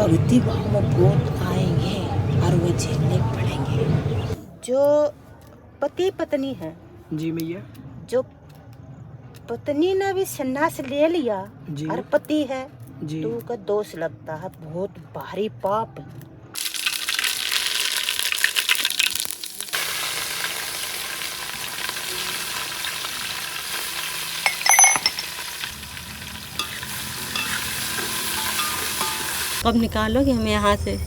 भक्ति भाव में बहुत आएंगे और वो झेलने पड़ेंगे। जो पति पत्नी है जी मैया, जो पत्नी ने भी संन्यास ले लिया जी और पति है जी, तो का दोष लगता है, बहुत भारी पाप। कब निकालोगे हमें यहाँ से,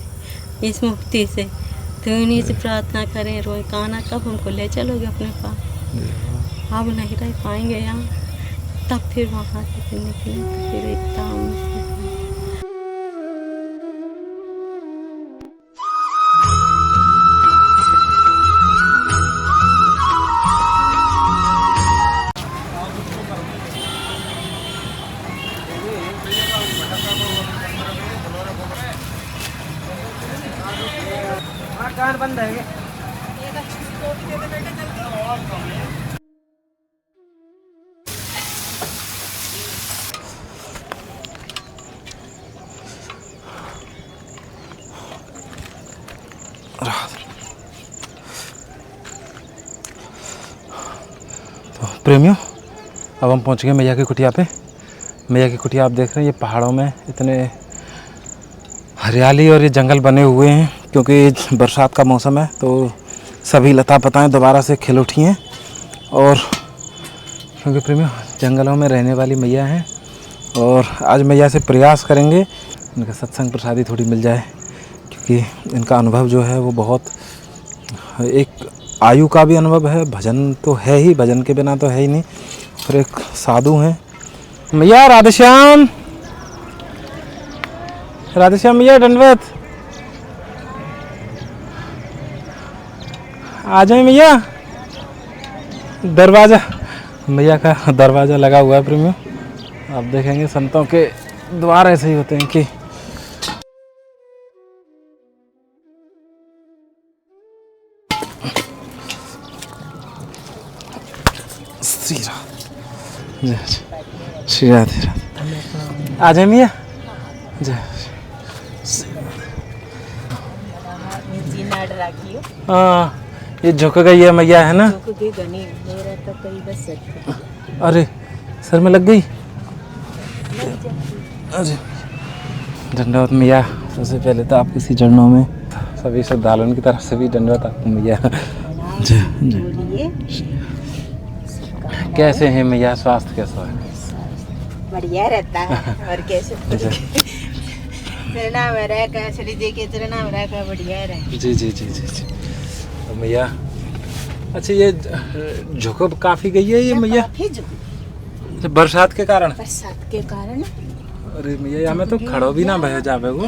इस मुक्ति से? तो इन्हीं से प्रार्थना करें रोए काना, कब हमको ले चलोगे अपने पास? अब नहीं रह पाएंगे यहाँ, तब फिर वहाँ से फिर निकले तो फिर इतना कान बंद है। तो प्रेमियों, अब हम पहुंच गए मैया की कुटिया पे। मैया की कुटिया आप देख रहे हैं, ये पहाड़ों में इतने हरियाली और ये जंगल बने हुए हैं, क्योंकि बरसात का मौसम है तो सभी लता पताएँ दोबारा से खिल उठी हैं। और क्योंकि प्रेमियों जंगलों में रहने वाली मैया हैं, और आज मैया से प्रयास करेंगे इनका सत्संग प्रसादी थोड़ी मिल जाए, क्योंकि इनका अनुभव जो है वो बहुत एक आयु का भी अनुभव है, भजन तो है ही, भजन के बिना तो है ही नहीं, और एक साधु हैं। मैया राधेश्याम, राधेश्याम मैया दंडवत, आ जाए मैया। दरवाज़ा, मैया का दरवाज़ा लगा हुआ है प्रेमियों। आप देखेंगे संतों के द्वार ऐसे ही होते हैं कि श्री राधे, जय श्री राधे राधे। आ जाए मैया, जय। हाँ, ये झुक गई है मैया, है ना? मेरा तो कई बस अरे सर में लग गई। अरे दंडवत मैया, सबसे पहले तो आपके सी चरणों में सभी श्रद्धालुओं की तरफ से भी दंडवत आपको मैया। जय जय। कैसे हैं मैया, स्वास्थ्य कैसा है? बढ़िया रहता है, और कैसे चरना में रह कर, श्री जी के चरना में रह कर बढ़िया रहे। जी जी जी जी जी। तो मैया, अच्छा ये झुकब काफ़ी गई है ये मैया, बरसात के कारण? बरसात के कारण। अरे मैया, हमें तो खड़ो भी ना बह जावे वो।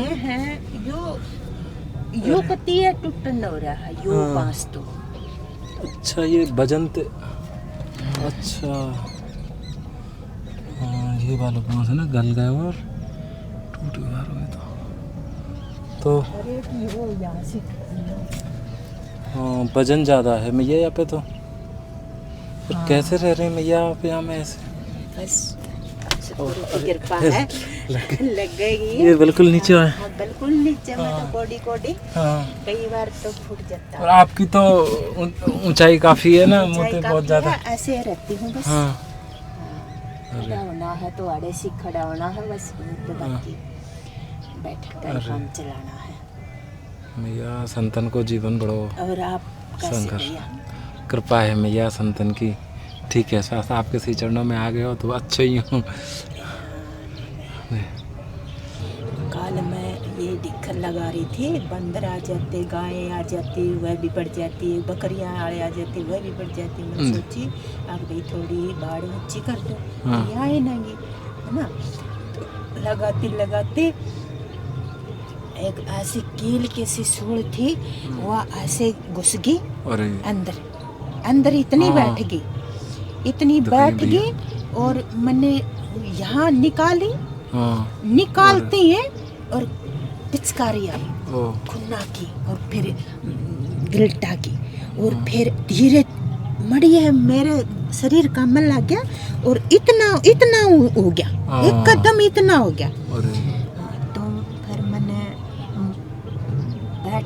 यो कती है टूटन हो रहा है, यो बांस तो। अच्छा ये बजंत, अच्छा हाँ, ये वाला बांस है ना, गल गए और टूट गए तो। अरे वो यहाँ से हाँ, वजन ज़्यादा है मैया यहाँ पे तो। हाँ। कैसे रह रहे हैं मैया आप यहाँ में ऐसे? बस कृपा है, लग गई। ये बिल्कुल नीचे है। हाँ, बिल्कुल नीचे में तो कोडी कोडी। हाँ। कई बार तो फूट जाता है। और आपकी तो ऊंचाई काफ़ी है ना, मोटे बहुत ज़्यादा। ऐसे रहती हूँ बस। हाँ। खड़ा होना है तो आड़े से खड़ा होना है बस, तो बाकी बैठ कर काम चलाना है। मैया संतन को जीवन बड़ो और आप संघर्ष, कृपा है मैया संतन की। ठीक है, स्वास्थ्य आपके सही चरणों में आ गए हो तो अच्छे ही हूँ। काल में ये दिक्कत लगा रही थी, बंदर आ जाते, गाय आ जाती, वह भी बढ़ जाती, बकरियाँ आ जाती, वह भी बढ़ जाती। मैंने सोची अब भाई थोड़ी बाड़ ऊँची कर दो, ये आए नहीं, है ना? तो लगाती एक ऐसी कील की सी सूढ़ थी, वह ऐसे घुस गई अंदर इतनी बैठ गई, इतनी बैठ गई। और मैंने यहाँ निकाली, निकालती है और पिचकारी आई खुन्ना की, और फिर गिरटा की, और फिर धीरे मड़ी है मेरे शरीर का मन लग गया, और इतना हो गया, एक कदम इतना हो गया। तो फिर मैंने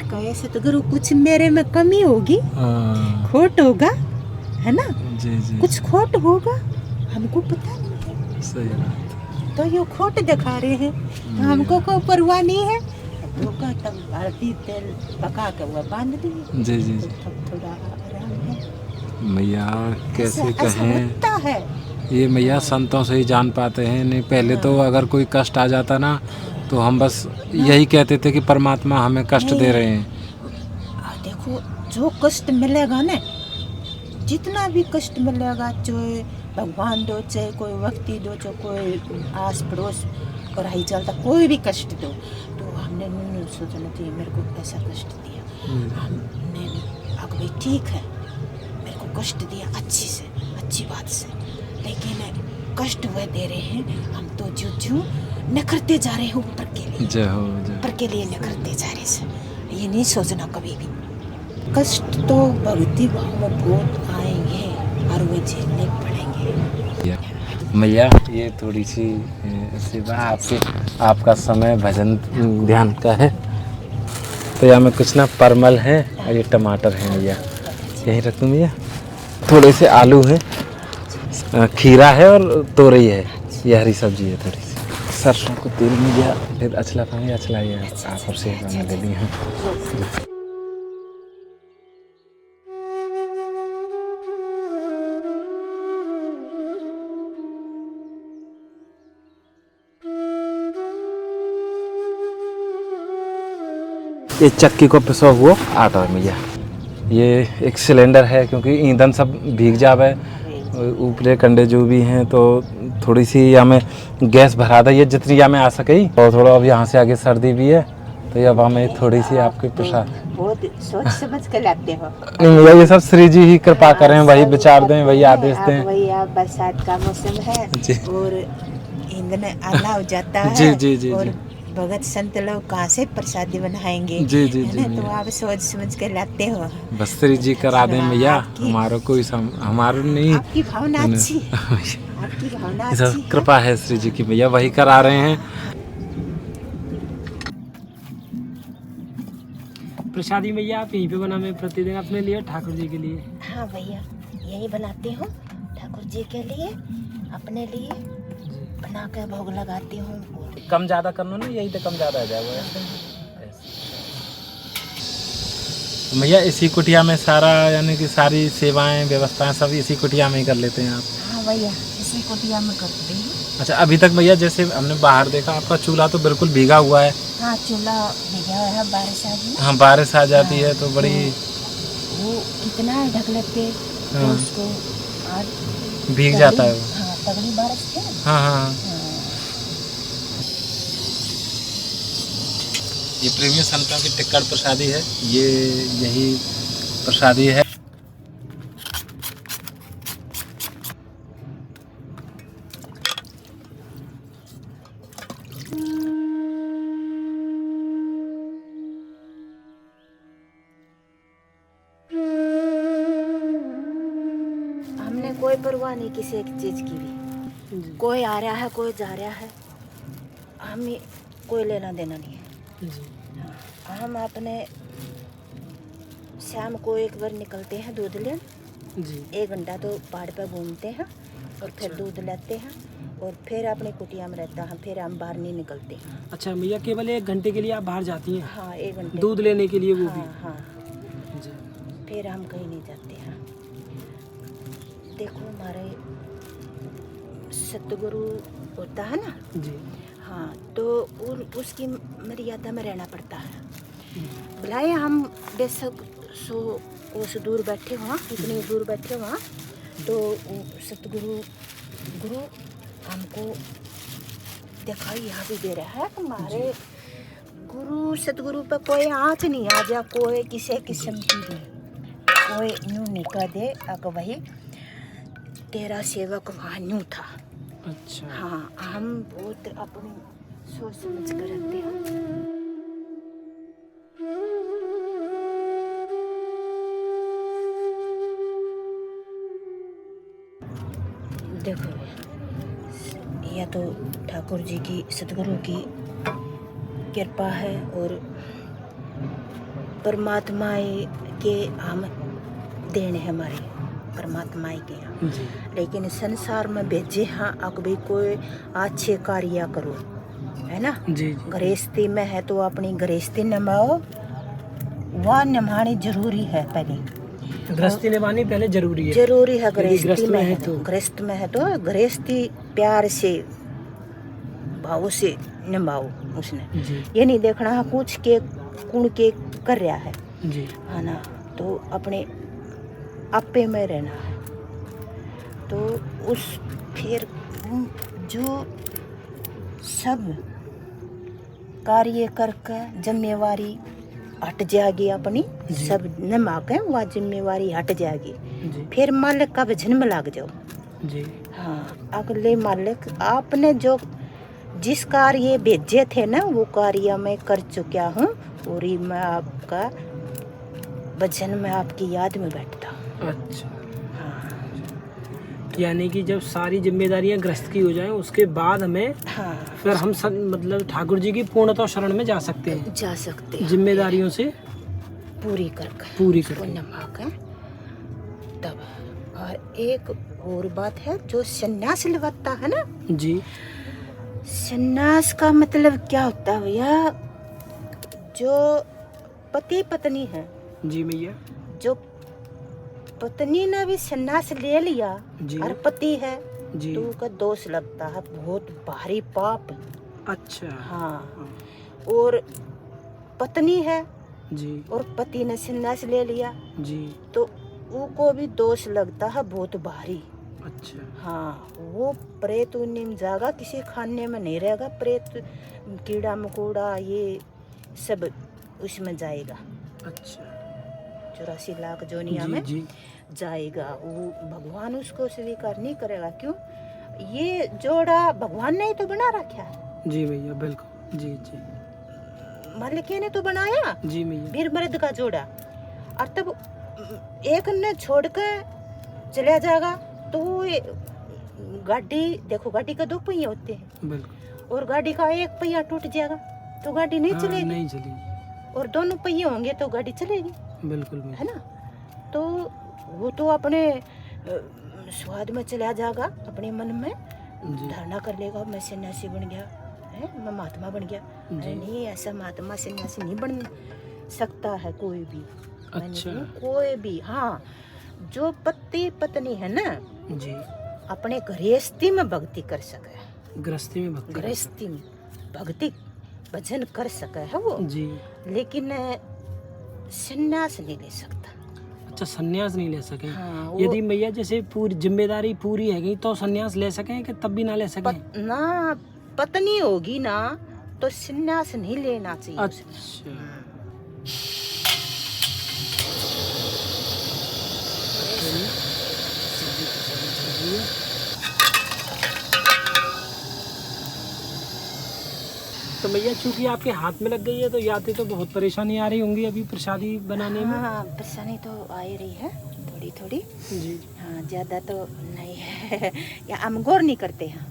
कहे सतगुरु कुछ मेरे में कमी होगी, हाँ, खोट होगा, है ना, जी जी कुछ खोट होगा, हमको पता नहीं है, सही बात। तो ये खोट दिखा रहे हैं, तो हमको कोई परवाह नहीं है। धोखा तब हल्दी तेल पका के वो बांध दिए, जी जी तो जी तब थोड़ा आराम है। मैया कैसे ऐसा कहें, होता है। ये मैया संतों से ही जान पाते हैं। नहीं पहले तो अगर कोई कष्ट आ जाता ना तो हम बस यही कहते थे कि परमात्मा हमें कष्ट दे रहे हैं। देखो जो कष्ट मिलेगा ना, जितना भी कष्ट मिलेगा, चाहे भगवान दो, चाहे कोई व्यक्ति दो, चाहे कोई आस पड़ोस और आई चलता कोई भी कष्ट दो, तो हमने नहीं सोचना चाहिए मेरे को ऐसा कष्ट दिया, हमने अब भाई ठीक है मेरे को कष्ट दिया अच्छी से अच्छी बात से, लेकिन कष्ट वह दे रहे हैं, हम तो जो निखरते जा रहे हैं ऊपर के लिए, जय हो जय। ऊपर के लिए निखरते जा रहे हैं। ये नहीं सोचना कभी भी, कष्ट तो भक्ति भाव में बहुत आएंगे और वो झेलने पड़ेंगे। मैया ये थोड़ी सी सेवा आपका समय भजन ध्यान का है, तो यहाँ में कुछ ना परमल है और ये टमाटर है मैया, यहीं रख दूँ मैया। थोड़े से आलू हैं, खीरा है और तोरई है, ये हरी सब्जी है थोड़ी सी। सरसों को तेल में दिया, फिर अचला पानी अचला ये आप और से ले ली हैं। ये चक्की को पिसवा हुआ आटा है मैया। ये एक सिलेंडर है क्योंकि ईंधन सब भीग जावे, ऊपरे कंडे जो भी हैं, तो थोड़ी सी हमें गैस भरा दी है जितनी हमें आ सके, और थोड़ा अब यहाँ से आगे सर्दी भी है, तो अब हमें थोड़ी सी आपके प्रसाद बहुत सोच समझ के लाते हो। नहीं मैया, ये सब श्री जी ही कृपा करें, वही विचार दें, वही आदेश दें। वही आप बरसात का मौसम है जी। और ईंधन आना हो जाता है, जी जी जी और जी भगत संत लोग कहाँ से प्रसादी बनाएंगे, जी जी है जी ना, तो मैया। आप सोच समझ के लाते हो। बस श्री जी करा दें मैया, आपकी- हमारा कोई हमारा नहीं, आपकी भावना अच्छी, आपकी भावना ये सब अच्छी है। कृपा है श्री जी की मैया, वही करा रहे हैं। प्रसादी मैया आप यहीं पे बनावे प्रतिदिन अपने लिए, ठाकुर जी के लिए? हाँ भैया, यही बनाती हूँ ठाकुर जी के लिए, अपने लिए बना के भोग लगाती हूँ। कम ज़्यादा करना नहीं, यही तो कम ज़्यादा आ जाएगा। भैया इसी कुटिया में सारा, यानी कि सारी सेवाएं व्यवस्थाएं सब इसी कुटिया में ही कर लेते हैं आप? हाँ भैया, इसी कुटिया में करते हैं। अच्छा, अभी तक भैया जैसे हमने बाहर देखा आपका चूल्हा तो बिल्कुल भीगा हुआ है। हाँ, चूल्हा भीगा हुआ है, बारिश आ गई। हाँ, बारिश आ जाती है तो बड़ी वो कितना ढक लेते तो हाँ। उसको आज भीग जाता है वो। हाँ, तगड़ी बारिश थी ना। हाँ हाँ हाँ। हाँ। ये प्रेमी संतों की टिक्कड़ प्रसादी है, ये यही प्रसादी है। हमने कोई परवाह नहीं किसी एक चीज की भी, कोई आ रहा है कोई जा रहा है, हमें कोई लेना देना नहीं है। जी। हम अपने शाम को एक बार निकलते हैं दूध लेन, जी। 1 घंटा तो पहाड़ पर घूमते हैं और फिर दूध लेते हैं और फिर अपनी कुटिया में रहता है, फिर हम बाहर नहीं निकलते हैं। अच्छा मैया, केवल 1 घंटे के लिए आप बाहर जाती हैं? हाँ, 1 घंटे दूध लेने के लिए वो भी? हाँ हाँ, जी। फिर हम कहीं नहीं जाते हैं। देखो हमारे सतगुरु होता है ना, जी। हाँ, तो उसकी मर्यादा में रहना पड़ता है। भले हम बेशक 100 कोस दूर बैठे हुआ, कितनी दूर बैठे हुआ, तो सतगुरु गुरु हमको दिखाई यहाँ भी दे रहा है। हमारे गुरु सतगुरु पर कोई आँच नहीं आ जा, कोई किसी किस्म की नहीं, कोई यूँ नहीं कह दे अगर वही तेरा सेवक वहाँ यूँ था। अच्छा। हाँ, हम बहुत अपनी सोच समझ कर रखते हैं। देखो, यह तो ठाकुर जी की सतगुरु की कृपा है और परमात्मा के हम देने हमारे परमात्मा के यहाँ। जी लेकिन संसार में भेजे हाँ अब भी कोई अच्छे कार्य करो, है ना। जी जी गृहस्थी में है तो अपनी गृहस्थी निभाओ, वह निभानी जरूरी है पहले। गृहस्थी निभानी पहले जरूरी है। जरूरी है यदि गृहस्थी गृहस्थ में में है है तो तो। गृहस्थ में है तो गृहस्थी प्यार से भाव से निभाओ उसने। जी ये नहीं देखना है कुछ के कुण के कर रहा है जी ना, तो अपने आपे में रहना है। तो उस फिर जो सब कार्य करके जिम्मेवारी हट जाएगी अपनी, जी। सब निभा के वह जिम्मेवारी हट जाएगी। जी फिर मालिक का भजन में लग जाओ। जी हाँ, अगले मालिक आपने जो जिस कार्य भेजे थे ना वो कार्य मैं कर चुका हूँ, और ये मैं आपका भजन में आपकी याद में बैठता हूँ। अच्छा, हाँ यानी कि जब सारी जिम्मेदारियां गृहस्थ की हो जाएं उसके बाद हमें हाँ फिर हम मतलब ठाकुर जी की पूर्णतः शरण में जा सकते हैं, जा सकते हैं जिम्मेदारियों से पूरी करके पूरी उसको करके। निभा के तब। और एक और बात है, जो संन्यास लेवाता है ना, जी संन्यास का मतलब क्या होता है भैया, जो पति पत्नी है, जी मैया जो पत्नी ने भी संन्यास ले लिया जी और पति है जी। तो उसका दोष लगता है, बहुत भारी पाप। अच्छा हाँ, और पत्नी है जी और पति ने संन्यास ले लिया जी। तो उनको भी दोष लगता है बहुत भारी। अच्छा हाँ, वो प्रेत उन्नीम जाएगा, किसी खाने में नहीं रहेगा, प्रेत कीड़ा मकोड़ा ये सब उसमें जाएगा, अच्छा 84 लाख जोनिया जी में जी जाएगा। वो भगवान उसको स्वीकार नहीं करेगा। क्यों? ये जोड़ा भगवान ने ही तो बना रखा है, जी भैया बिल्कुल। जी जी मालिक ने तो बनाया जी मैया। वीर मर्द का जोड़ा, और तब एक ने छोड़ के चला जाएगा तो वो गाड़ी देखो, गाड़ी का 2 पहिए होते हैं बिल्कुल। और गाड़ी का एक पहिया टूट जाएगा तो गाड़ी नहीं हाँ, चलेगी, नहीं चलेगी। और दोनों पहिए होंगे तो गाड़ी चलेगी, बिल्कुल है मैया। ना। तो वो तो अपने स्वाद में चला जाएगा, अपने मन में जी धारणा कर लेगा मैं सन्यासी बन गया है, मैं महात्मा बन गया। जी। अरे नहीं, ऐसा महात्मा सन्यासी नहीं बन सकता है कोई भी। मैंने अच्छा। बोला, कोई भी। हाँ, जो पति पत्नी है ना, जी अपने गृहस्थी में भक्ति कर सके, गृहस्थी में भक्ति कर गृहस्थी में भक्ति भजन कर सके है वो, सकते। जी लेकिन संन्यास नहीं ले सकता। अच्छा, संन्यास नहीं ले सके। हाँ, वो यदि मैया जैसे पूरी जिम्मेदारी पूरी है गई तो संन्यास ले सकें कि तब भी ना ले सकें? ना पत्नी होगी ना तो संन्यास नहीं लेना चाहिए उसे। अच्छा तो भैया चूंकि आपके हाथ में लग गई है तो याते तो बहुत परेशानी आ रही होंगी अभी प्रसादी बनाने में। हाँ, परेशानी तो आ ही रही है थोड़ी थोड़ी। जी। हाँ, ज्यादा तो नहीं है या हम गौर नहीं करते हैं।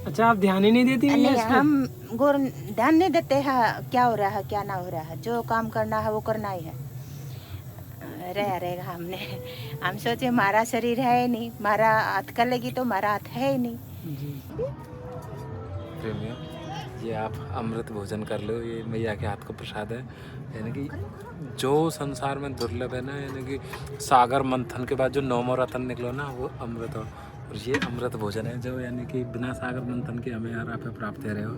अच्छा, आप ध्यान ही नहीं देती हैं नहीं, इस पे? हम गौर ध्यान नहीं देते हैं क्या हो रहा है क्या ना हो रहा है। जो काम करना है वो करना ही है। रहेगा हमने, हम सोचे हमारा शरीर है ही नहीं, हमारा हाथ कर लेगी तो हमारा हाथ है ही नहीं। जी प्रेमियों, ये आप अमृत भोजन कर लो, ये मैया के हाथ का प्रसाद है। यानी कि जो संसार में दुर्लभ है ना, यानी कि सागर मंथन के बाद जो 9वां रत्न निकलो ना, वो अमृत हो। और ये अमृत भोजन है जो यानी कि बिना सागर मंथन के हमें यार आप प्राप्त हो रहे हो।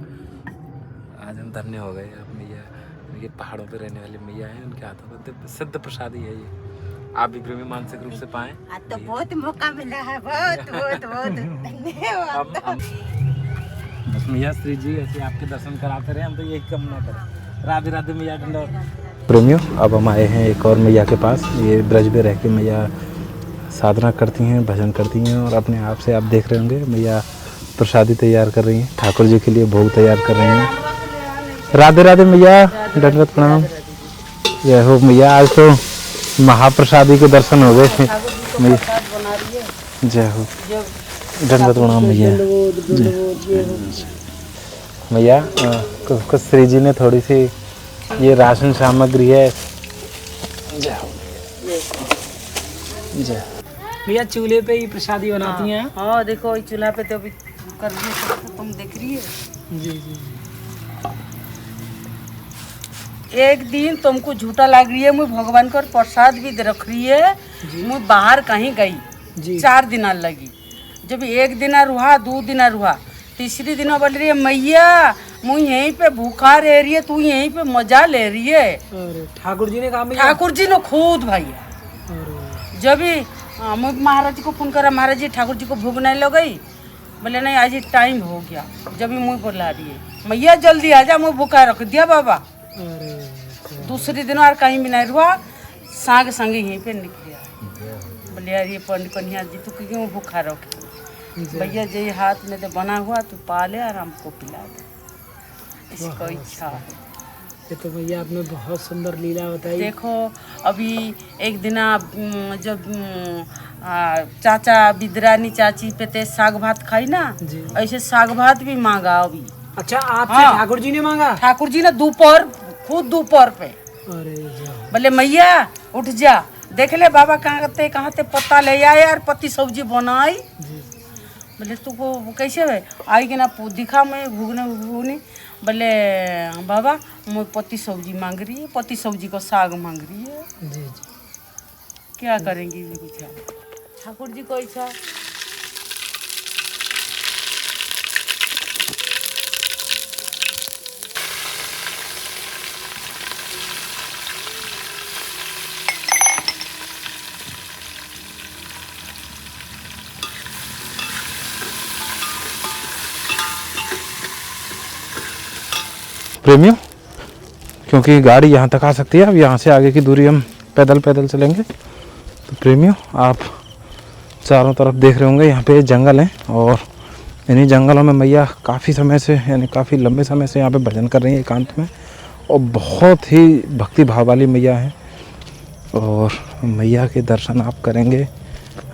आज हम धन्य हो गए। आप मैया यानी कि पहाड़ों पे रहने वाली मैया हैं, उनके हाथों का सिद्ध प्रसादी है ये। आप भी प्रेमी मानसिक रूप से पाएँ। आज तो बहुत मौका मिला है, बहुत बहुत बहुत धन्यवाद। बस मैया श्री जी ऐसे आपके दर्शन कराते रहे, हम तो यही कामना करें। राधे राधे मैया डंडो। प्रेमियों, अब हम आए हैं एक और मैया के पास। ये ब्रज में रह के मैया साधना करती हैं, भजन करती हैं, और अपने आप से आप देख रहे होंगे मैया प्रसादी तैयार कर रही हैं, ठाकुर जी के लिए भोग तैयार कर रही हैं। राधे राधे मैया, दंडवत प्रणाम। जय हो मैया, आज तो महाप्रसादी के दर्शन हो गए मैया। जय हो, दंडवत प्रणाम मैया। मैया कुछ श्री जी ने थोड़ी सी ये राशन सामग्री है, जय हो जय। भैया चूल्हे पे ही प्रसादी बनाती हैं? हाँ देखो इस चूल्हा पे तो अभी कर रही है, तुम देख रही है। जी जी। एक दिन तुमको झूठा लग रही है, मैं भगवान को प्रसाद भी दे रख रही है। मैं बाहर कहीं गई जी। 4 दिन लगी, जब 1 दिन रुहा 2 दिन रुहा, तीसरी दिन बोल रही है मैया मैं यहीं पे भूखा रह रही है, तू यहीं पे मजा ले रही है। अरे ठाकुर जी ने कहा भैया? ठाकुर जी ने खुद भैया अरे जब भी मैं महाराज जी को फोन करा, महाराज जी ठाकुर जी को भूख नहीं लग गई, बोले नहीं आज टाइम हो गया। जब भी मुँह बोला रही है मैया जल्दी आ जा, मैं भूखा रख दिया बाबा। अरे दूसरे दिन और कहीं भी नहीं रुआ, सांग संगे यहीं पे निकलिया। बोले यार ये पंडित कन्हैया जी तू क्यों भूखा रखे, भैया जी हाथ में तो बना हुआ तू पाले और हमको पिला दे, इसको इच्छा है। ये तो भैया आपने बहुत सुंदर लीला बताई। देखो अभी एक दिन जब चाचा बिदरानी चाची पे ते साग भात खाई ना, जी। ऐसे साग भात भी मांगा अभी। अच्छा आपसे हाँ। ठाकुर जी ने मांगा? ठाकुर जी ने दोपहर खुद दोपहर पे अरे जा। बोले मैया उठ जा, देख ले बाबा कहाँ ते पत्ता ले आए यार, पत्ती सब्जी बनाई। जी। बोले तू को कैसे है आई कि ना दिखा मैं घूगने। बोले बाबा मैं पत्ती सब्जी मांग रही है, पत्ती सब्जी को साग मांग रही है, जी जी। क्या करेंगी बेचारा। ठाकुर जी को ऐसा प्रेमियों, क्योंकि गाड़ी यहाँ तक आ सकती है, अब यहाँ से आगे की दूरी हम पैदल पैदल चलेंगे। तो प्रेमियों आप चारों तरफ देख रहे होंगे यहाँ पे जंगल हैं, और इन्हीं जंगलों में मैया काफ़ी समय से यानी काफ़ी लंबे समय से यहाँ पे भजन कर रही है एकांत में, और बहुत ही भक्ति भाव वाली मैया हैं। और मैया के दर्शन आप करेंगे,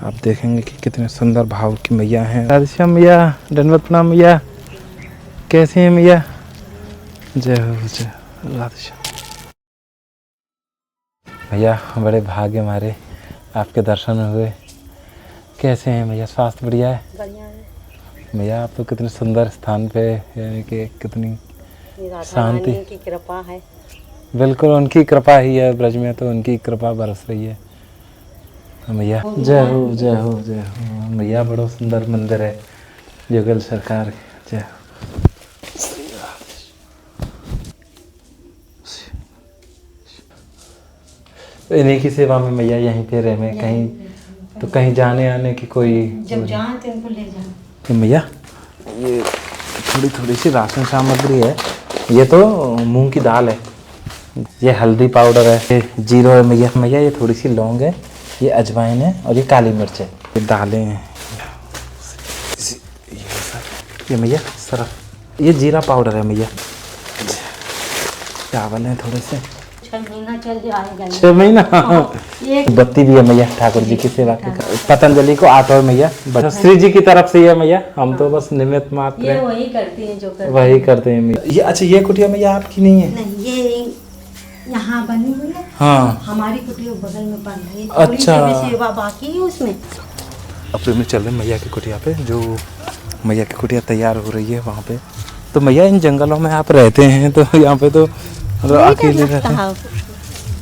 आप देखेंगे कि कितने सुंदर भाव की मैया हैं। राधेश्याम मैया, दंडवत प्रणाम मैया, कैसी हैं मैया? जय हो जय राधेश्याम। भैया बड़े भाग्य हमारे आपके दर्शन हुए। कैसे हैं भैया? स्वास्थ्य बढ़िया है? बढ़िया है भैया आप तो कितने सुंदर स्थान पे, यानी कि कितनी शांति की कृपा है। बिल्कुल उनकी कृपा ही है, ब्रज में तो उनकी कृपा बरस रही है भैया। जय हो जय हो जय हो भैया, बड़ा सुंदर मंदिर है जुगल सरकार। जय हो। इन्हीं की सेवा में मैया यहीं पे रहे में, कहीं तो कहीं जाने आने की कोई जब जाए तो इनको ले जाए। तो मैया ये थोड़ी थोड़ी सी राशन सामग्री है, ये तो मूंग की दाल है, ये हल्दी पाउडर है, ये जीरो है मैया। मैया ये थोड़ी सी लौंग है, ये अजवाइन है, और ये काली मिर्च है, ये दालें हैं। ये मैया सरफ, ये जीरा पाउडर है मैया। चावल है थोड़े से, 6 महीना चल जाएगा। 6 महीना। एक बत्ती भी है मैया ठाकुर जी की सेवा के। पतंजलि को आटा है मैया, श्री जी की तरफ से ही है मैया, हम तो बस निमित्त मात्र ये हैं, वही करती हैं जो करती वही करते हैं मैया। ये अच्छा ये कुटिया मैया आपकी नहीं है? नहीं, ये यहाँ बनी हुई है। हाँ हमारी कुटिया बगल में बन रही है। अच्छा। थोड़ी सी सेवा बाकी है उसमें। अब में चल रहे हैं मैया की कुटिया पे, जो मैया की कुटिया तैयार हो रही है वहाँ पे। तो मैया इन जंगलों में आप रहते हैं, तो यहाँ पे तो मतलब अकेले रहते हैं।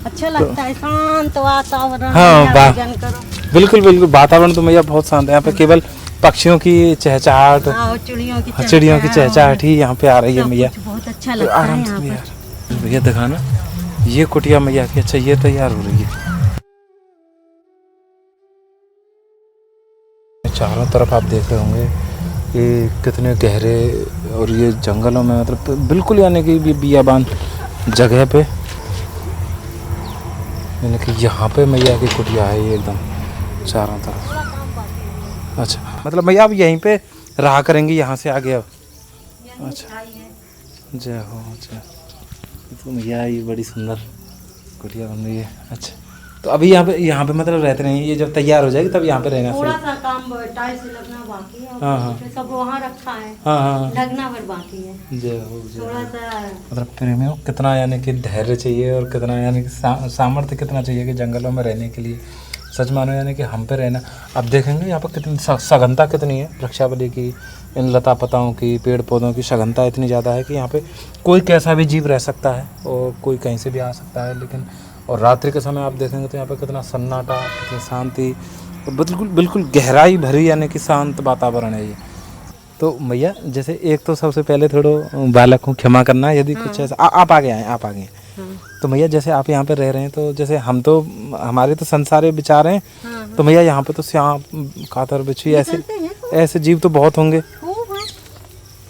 अच्छा लगता है, शांत वातावरण। हाँ, भजन करो। बिल्कुल बिल्कुल, वातावरण तो मैया बहुत शांत है। यहाँ पे केवल पक्षियों की चहचहाट, हाँ, चिड़ियों की चहचहाट ही यहाँ पे आ रही है मैया। बहुत अच्छा लगता है आराम से यहाँ मैया। पर। भैया दिखाना, ये कुटिया मैया की अच्छा ये तैयार हो रही है। चारों तरफ आप देख रहे होंगे ये कितने गहरे, और ये जंगलों में मतलब बिल्कुल यानी कि बियाबान जगह पे, यानी कि यहाँ पे मैया की कुटिया है ये एकदम चारों तरफ। अच्छा मतलब मैया आप यहीं पे रहा करेंगी यहाँ से आगे अब? अच्छा जय हो जय। तो मैया ये बड़ी सुंदर कुटिया बन रही है। अच्छा तो अभी यहाँ पे मतलब रहते नहीं, ये जब तैयार हो जाएगी तब यहाँ पे रहना थोड़ा सही। सा काम टाइल्स लगना बाकी है, हाँ, हाँ। और सब वहाँ रखा है, हाँ हाँ लगना भर बाकी है। जय हो जय हो। थोड़ा सा मतलब प्रेमियों कितना यानी कि धैर्य चाहिए और कितना यानी कि सामर्थ्य कितना चाहिए कि जंगलों में रहने के लिए। सच मानो यानी कि हम पे रहना। अब देखेंगे यहाँ पर कितनी सघनता कितनी है वृक्षावली की, इन लता पताओं की, पेड़ पौधों की सघनता इतनी ज़्यादा है कि यहाँ पे कोई कैसा भी जीव रह सकता है और कोई कहीं से भी आ सकता है। लेकिन और रात्रि के समय आप देखेंगे तो यहाँ पे कितना सन्नाटा, कितनी शांति, बिल्कुल बिल्कुल गहराई भरी यानी कि शांत वातावरण है ये। तो भैया जैसे एक तो सबसे पहले थोड़ा बालक को क्षमा करना यदि कुछ ऐसा आप आगे आए, आप आगे। तो भैया जैसे आप यहाँ पे रह रहे हैं तो जैसे हम तो हमारे तो संसारी विचार हैं, तो भैया यहाँ पे तो सांप, कातर, बिच्छू ऐसे जीव तो बहुत होंगे।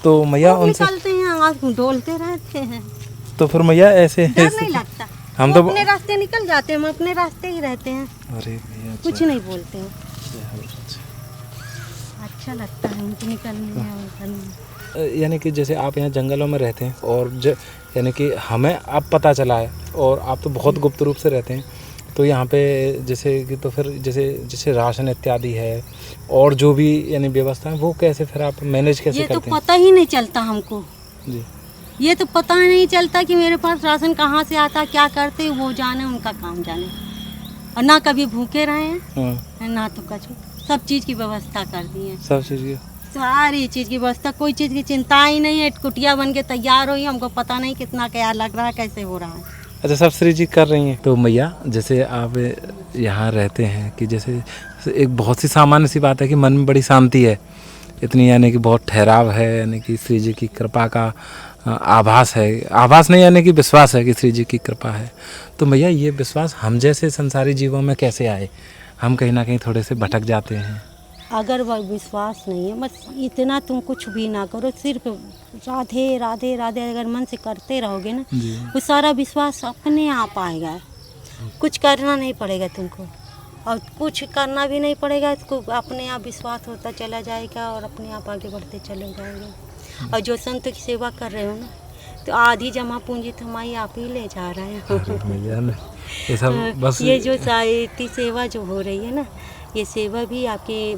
तो भैया उनसे निकलते हैं, आँख डोलते रहते हैं, तो फिर भैया ऐसे डर नहीं लगता। हम वो तो अपने रास्ते निकल जाते हैं, हम अपने रास्ते ही रहते हैं, अरे भैया कुछ नहीं बोलते हैं। अच्छा लगता है उनके निकलने में। यानी कि जैसे आप यहाँ जंगलों में रहते हैं और यानी कि हमें अब पता चला है और आप तो बहुत गुप्त रूप से रहते हैं, तो यहाँ पे जैसे कि तो फिर जैसे राशन इत्यादि है और जो भी यानी व्यवस्था है वो कैसे फिर आप मैनेज कैसे ये तो करते हैं? पता ही नहीं चलता हमको, जी ये तो पता ही नहीं चलता कि मेरे पास राशन कहाँ से आता, क्या करते वो जाने, उनका काम जाने। और ना कभी भूखे रहे हैं हाँ ना तो कुछ, सब चीज़ की व्यवस्था कर दी है, सब चीज़ की सारी चीज़ की व्यवस्था, कोई चीज़ की चिंता ही नहीं है। कुटिया बन के तैयार हुई, हमको पता नहीं कितना क्या लग रहा है, कैसे हो रहा है। अच्छा सब श्री जी कर रही हैं। तो मैया जैसे आप यहाँ रहते हैं कि जैसे एक बहुत सी सामान्य सी बात है कि मन में बड़ी शांति है, इतनी यानी कि बहुत ठहराव है, यानी कि श्री जी की कृपा का आभास है, आभास नहीं यानी कि विश्वास है कि श्री जी की कृपा है। तो भैया ये विश्वास हम जैसे संसारी जीवों में कैसे आए? हम कहीं ना कहीं थोड़े से भटक जाते हैं। अगर वह विश्वास नहीं है, बस इतना तुम कुछ भी ना करो, सिर्फ राधे राधे राधे अगर मन से करते रहोगे ना, वो सारा विश्वास अपने आप आएगा। कुछ करना नहीं पड़ेगा तुमको, और कुछ करना भी नहीं पड़ेगा, इसको अपने आप विश्वास होता चला जाएगा और अपने आप आगे बढ़ते चले जाएंगे। और जो संत की सेवा कर रहे हो ना, तो आधी जमा पूंजी तुम्हारी आप ही ले जा रहे हो। भैया ये सब बस ये जो साहित्य सेवा जो हो रही है ना, ये सेवा भी आपकी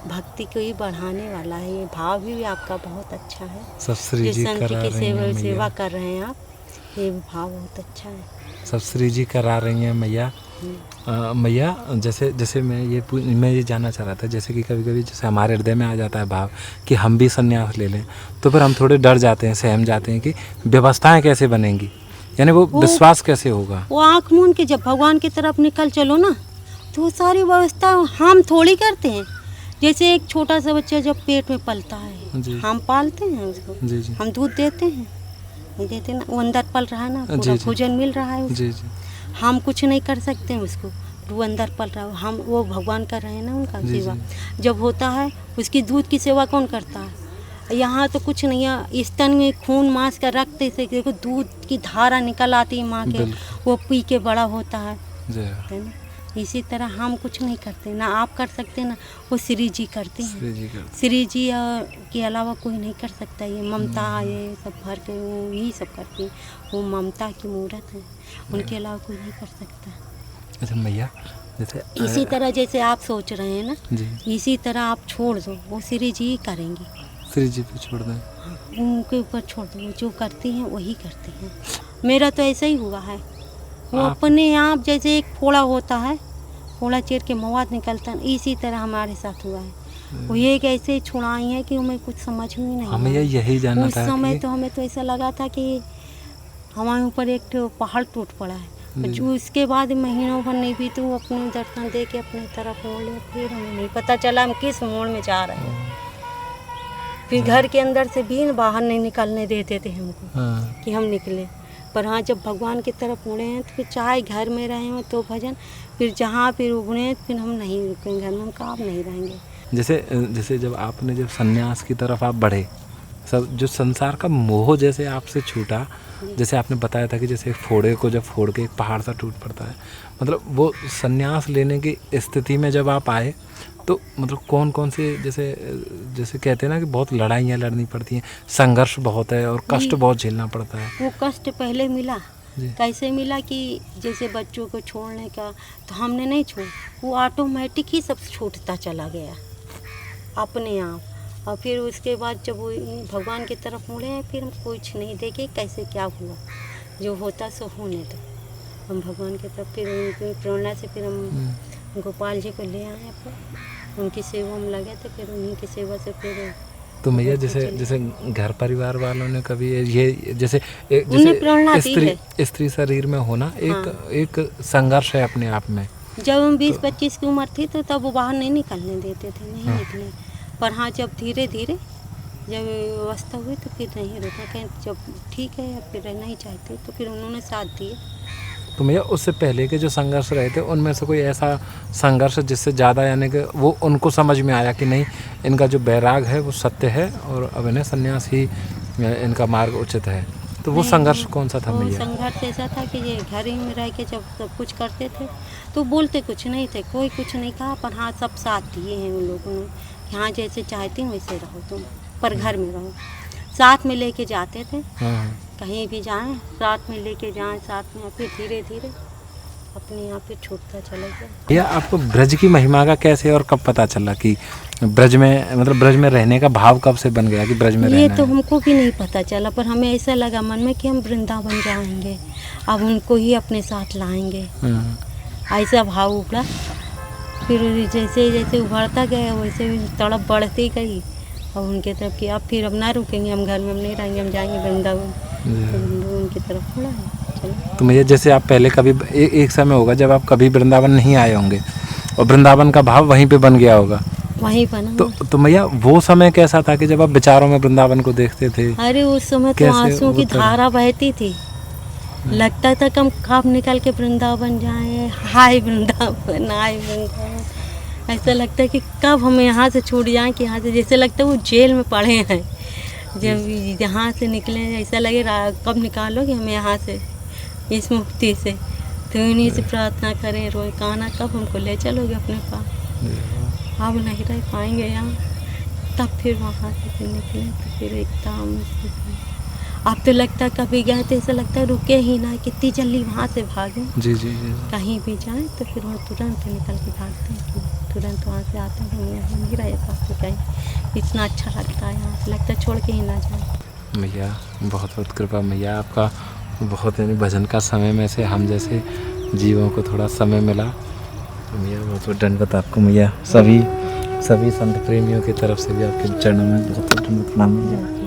भक्ति को ही बढ़ाने वाला है। ये भाव भी आपका बहुत अच्छा है, सब श्री जो जी संत करा की रही हैं सेवा मैया, कर रहे हैं आप, ये भाव बहुत अच्छा है। सब श्री जी करा रही हैं मैया। मैया जैसे मैं ये जानना चाह रहा था, जैसे कि कभी कभी जैसे हमारे हृदय में आ जाता है भाव कि हम भी संन्यास ले लें, तो फिर हम थोड़े डर जाते हैं, सहम जाते हैं कि व्यवस्थाएं कैसे बनेंगी, यानी वो विश्वास कैसे होगा। वो आँख मूंद के जब भगवान की तरफ निकल चलो ना, तो वो सारी व्यवस्था हम थोड़ी करते हैं। जैसे एक छोटा सा बच्चा जब पेट में पलता है, जी हम पालते हैं उसको, जी जी हम दूध देते हैं, नहीं देते ना, वो अंदर पल रहा है ना, जी, पूरा जी। भोजन मिल रहा है उसको। जी जी हम कुछ नहीं कर सकते हैं उसको, वो अंदर पल रहा है, हम वो भगवान कर रहे हैं ना उनका जी, सेवा। जब होता है उसकी दूध की सेवा कौन करता है? यहाँ तो कुछ नहीं है, स्तन में खून मांस का रक्त से देखो दूध की धारा निकल आती है माँ के, वो पी के बड़ा होता है ना। इसी तरह हम कुछ नहीं करते ना, आप कर सकते ना, वो श्री जी करते हैं। श्री जी करते श्री जी के अलावा कोई नहीं कर सकता। ये ममता ये सब भर के वो ही सब करती हैं, वो ममता की मूर्त है, उनके अलावा कोई नहीं कर सकता। अच्छा मैया जैसे इसी तरह जैसे आप सोच रहे हैं ना, जी इसी तरह आप छोड़ दो, वो श्री जी ही करेंगी। श्री जी पे छोड़ दें। उनके ऊपर छोड़ दो, वो जो करती हैं वही करती हैं। मेरा तो ऐसा ही हुआ है, वो अपने आप जैसे एक फोड़ा होता है, फोड़ा चीर के मवाद निकलता है, इसी तरह हमारे साथ हुआ है। वो ये कैसे छुड़ाई है कि हमें कुछ समझ में नहीं हमें आया। यही जानना उस था समय कि तो हमें तो ऐसा लगा था कि हमारे ऊपर एक पहाड़ टूट पड़ा है। जो उसके बाद महीनों भर नहीं भी तो अपने दर्शन दे के अपने तरफ मोड़ लिया, फिर हमें नहीं पता चला हम किस मोड़ में जा रहे हैं। फिर घर के अंदर से भी बाहर नहीं निकलने देते थे हमको हाँ कि हम निकले। पर हाँ, जब भगवान की तरफ मुड़े हैं तो फिर चाहे घर में रहे हो तो भजन, फिर जहाँ फिर उगड़े फिर हम नहीं रुकेंगे घर में, हम कहाँ नहीं रहेंगे। जैसे जब सन्यास की तरफ आप बढ़े, सब जो संसार का मोह जैसे आपसे छूटा, जैसे आपने बताया था कि जैसे एक फोड़े को जब फोड़ के एक पहाड़ सा टूट पड़ता है, मतलब वो सन्यास लेने की स्थिति में जब आप आए तो मतलब कौन कौन से जैसे कहते हैं ना कि बहुत लड़ाइयाँ लड़नी पड़ती हैं, संघर्ष बहुत है और कष्ट बहुत झेलना पड़ता है। वो कष्ट पहले मिला, जी। कैसे मिला कि जैसे बच्चों को छोड़ने का, तो हमने नहीं छोड़, वो ऑटोमेटिक ही सब छूटता चला गया अपने आप। और फिर उसके बाद जब वो भगवान की तरफ मुड़े हैं, फिर हम कुछ नहीं देखे कैसे क्या हुआ, जो होता सो होने दो। हम भगवान की तरफ फिर उनकी प्रेरणा से फिर हम गोपाल जी को ले आए पर उनकी सेवा में लगे, तो फिर उन्हीं की सेवा से फिर तो मैया जैसे घर परिवार वालों ने कभी ये जैसे उन्हें प्रेरणा दी स्त्री शरीर में होना एक संघर्ष है अपने आप में। जब हम 20-25 की उम्र थी तो तब वो बाहर नहीं निकलने देते थे, नहीं निकले। पर हाँ, जब धीरे धीरे जब व्यवस्था हुई तो फिर नहीं रुका, कहीं जब ठीक है या फिर नहीं चाहते तो फिर उन्होंने साथ दिए। तो भैया उससे पहले के जो संघर्ष रहे थे उनमें से कोई ऐसा संघर्ष जिससे ज़्यादा, यानी कि वो उनको समझ में आया कि नहीं, इनका जो बैराग है वो सत्य है और अब इन्हें संन्यास ही इनका मार्ग उचित है, तो वो संघर्ष कौन सा था वो भैया? संघर्ष ऐसा था कि ये घर ही में रह के जब सब कुछ करते थे तो बोलते कुछ नहीं थे, कोई कुछ नहीं कहा, पर हाँ सब साथ दिए हैं उन लोगों ने कि हाँ जैसे चाहती हूँ वैसे रहो तुम, पर घर में रहो। साथ में लेके जाते थे, कहीं भी जाएं साथ में लेके जाएं साथ में, फिर धीरे धीरे अपने यहाँ पे छूटता चला गया। भैया आपको ब्रज की महिमा का कैसे और कब पता चला कि ब्रज में, मतलब ब्रज में रहने का भाव कब से बन गया कि ब्रज में रहना ये तो है? हमको भी नहीं पता चला, पर हमें ऐसा लगा मन में कि हम वृंदावन जाएंगे, अब उनको ही अपने साथ लाएंगे, ऐसा भाव उभरा। फिर जैसे जैसे उभरता गया वैसे तड़प बढ़ती गई और उनके तरफ कि अब ना रुकेंगे, हम घर में नहीं रहेंगे, हम जाएंगे वृंदावन, तो उनकी तरफ मुड़ा है। चलो। तो भैया जैसे आप पहले कभी एक समय होगा जब आप कभी वृंदावन नहीं आए होंगे और वृंदावन का भाव वहीं पे बन गया होगा, वहीं बना। तो भैया वो समय कैसा था कि जब आप विचारों में वृंदावन को देखते थे? अरे उस समय तो आंसू की धारा बहती थी, लगता था कि हम कब निकल के वृंदावन जाएं, हाय वृंदावन, हाय वृंदावन। ऐसा लगता है कि कब हम यहाँ से छूट जाएं, कि यहाँ से जैसे लगता है वो जेल में पड़े हैं, जब यहाँ से निकले ऐसा लगे कब निकालोगे हमें यहाँ से, इस मुक्ति से। तो उन्हीं से प्रार्थना करें रोए, कहना कब हमको ले चलोगे अपने पास, अब नहीं रह पाएंगे यहाँ। तब फिर वहाँ से फिर निकले तो फिर एकदम अब तो लगता है कभी गए तो ऐसा लगता है रुके ही ना, कितनी जल्दी वहाँ से भागें। जी जी जी। कहीं भी जाएं तो फिर वहाँ तुरंत निकल के भागते हैं, कि तुरंत वहाँ से आते हैं, हम यहाँ नहीं रह पाते कहीं, इतना अच्छा लगता है यहाँ से, लगता है छोड़ के ही ना जाए। भैया बहुत बहुत कृपा मैया आपका, बहुत यानी भजन का समय में से हम जैसे जीवों को थोड़ा समय मिला, तो भैया बहुत बहुत दंडवत आपको मैया, सभी संत प्रेमियों की तरफ से भी आपके चरणों में बहुत बहुत प्रणाम मैया।